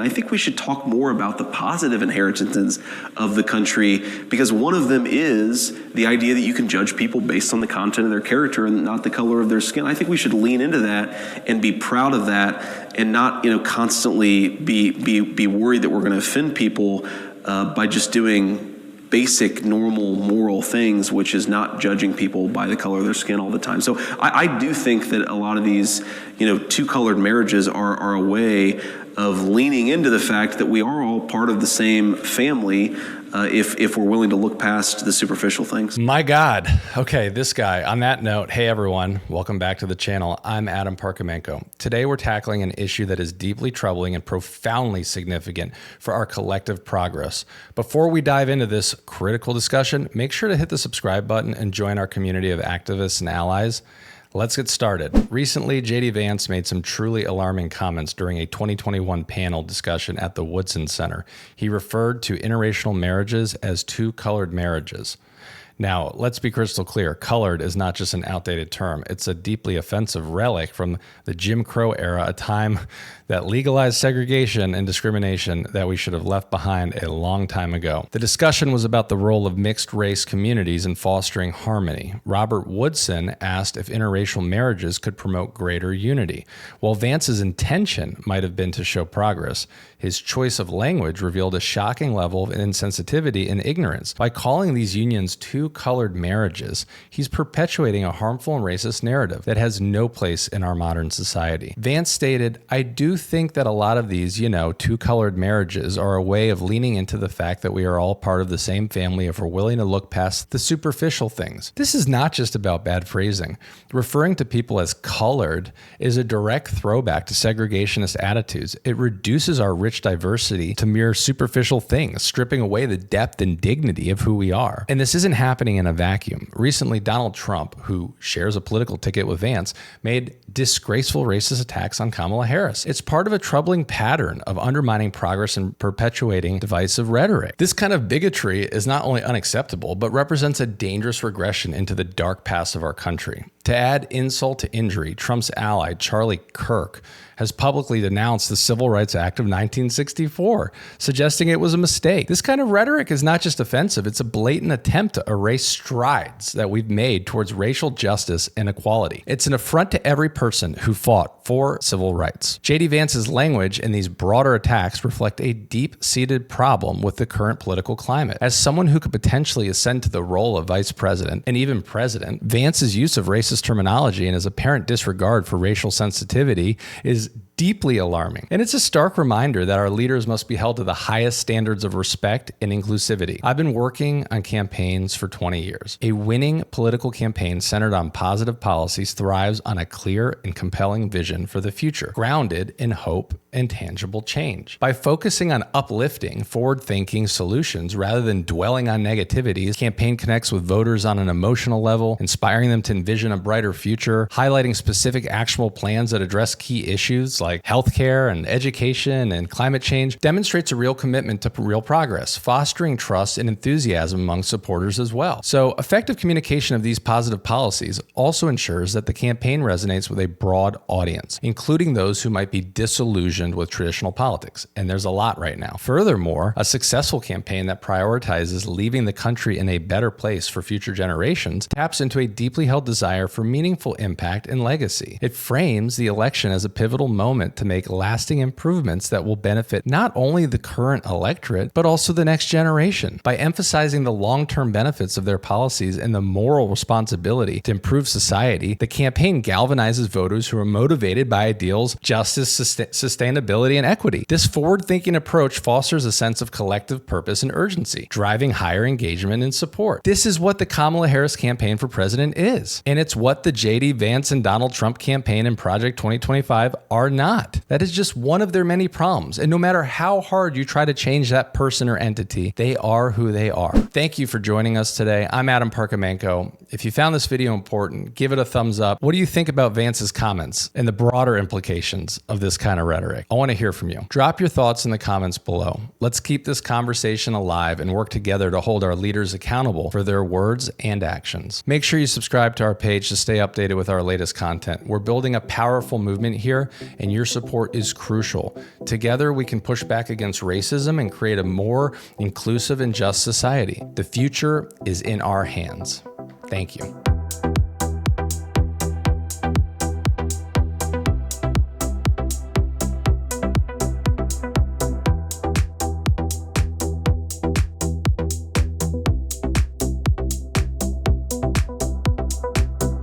I think we should talk more about the positive inheritances of the country, because one of them is the idea that you can judge people based on the content of their character and not the color of their skin. I think we should lean into that and be proud of that, and not, constantly be worried that we're going to offend people by just doing basic, normal, moral things, which is not judging people by the color of their skin all the time. So I do think that a lot of these, two-colored marriages are a way of leaning into the fact that we are all part of the same family, if we're willing to look past the superficial things. My God. Okay, this guy. On that note, hey everyone, welcome back to the channel. I'm Adam Parkamenko. Today we're tackling an issue that is deeply troubling and profoundly significant for our collective progress. Before we dive into this critical discussion, make sure to hit the subscribe button and join our community of activists and allies. Let's get started. Recently, Vance made some truly alarming comments during a 2021 panel discussion at the Woodson Center. He referred to interracial marriages as two-colored marriages. Now, let's be crystal clear. Colored is not just an outdated term. It's a deeply offensive relic from the Jim Crow era, a time that legalized segregation and discrimination that we should have left behind a long time ago. The discussion was about the role of mixed race communities in fostering harmony. Robert Woodson asked if interracial marriages could promote greater unity. While Vance's intention might have been to show progress, his choice of language revealed a shocking level of insensitivity and ignorance. By calling these unions two-colored marriages, he's perpetuating a harmful and racist narrative that has no place in our modern society. Vance stated, "I do think that a lot of these, two-colored marriages are a way of leaning into the fact that we are all part of the same family if we're willing to look past the superficial things." This is not just about bad phrasing. Referring to people as colored is a direct throwback to segregationist attitudes. It reduces our rich diversity to mere superficial things, stripping away the depth and dignity of who we are. And this isn't happening in a vacuum. Recently, Donald Trump, who shares a political ticket with Vance, made disgraceful racist attacks on Kamala Harris. It's part of a troubling pattern of undermining progress and perpetuating divisive rhetoric. This kind of bigotry is not only unacceptable, but represents a dangerous regression into the dark past of our country. To add insult to injury, Trump's ally, Charlie Kirk, has publicly denounced the Civil Rights Act of 1964, suggesting it was a mistake. This kind of rhetoric is not just offensive, it's a blatant attempt to erase strides that we've made towards racial justice and equality. It's an affront to every person who fought for civil rights. Vance's language and these broader attacks reflect a deep-seated problem with the current political climate. As someone who could potentially ascend to the role of vice president and even president, Vance's use of racist terminology and his apparent disregard for racial sensitivity is deeply alarming. And it's a stark reminder that our leaders must be held to the highest standards of respect and inclusivity. I've been working on campaigns for 20 years. A winning political campaign centered on positive policies thrives on a clear and compelling vision for the future, grounded in hope and tangible change. By focusing on uplifting, forward-thinking solutions rather than dwelling on negativities, campaign connects with voters on an emotional level, inspiring them to envision a brighter future, highlighting specific actionable plans that address key issues like healthcare and education and climate change, demonstrates a real commitment to real progress, fostering trust and enthusiasm among supporters as well. So effective communication of these positive policies also ensures that the campaign resonates with a broad audience, including those who might be disillusioned with traditional politics. And there's a lot right now. Furthermore, a successful campaign that prioritizes leaving the country in a better place for future generations taps into a deeply held desire for meaningful impact and legacy. It frames the election as a pivotal moment to make lasting improvements that will benefit not only the current electorate, but also the next generation. By emphasizing the long-term benefits of their policies and the moral responsibility to improve society, the campaign galvanizes voters who are motivated by ideals, justice, sustainability, and equity. This forward-thinking approach fosters a sense of collective purpose and urgency, driving higher engagement and support. This is what the Kamala Harris campaign for president is, and it's what the Vance and Donald Trump campaign and Project 2025 are not. That is just one of their many problems. And no matter how hard you try to change that person or entity, they are who they are. Thank you for joining us today. I'm Adam Parkamenko. If you found this video important, give it a thumbs up. What do you think about Vance's comments and the broader implications of this kind of rhetoric? I want to hear from you. Drop your thoughts in the comments below. Let's keep this conversation alive and work together to hold our leaders accountable for their words and actions. Make sure you subscribe to our page to stay updated with our latest content. We're building a powerful movement here, and your support is crucial. Together, we can push back against racism and create a more inclusive and just society. The future is in our hands. Thank you.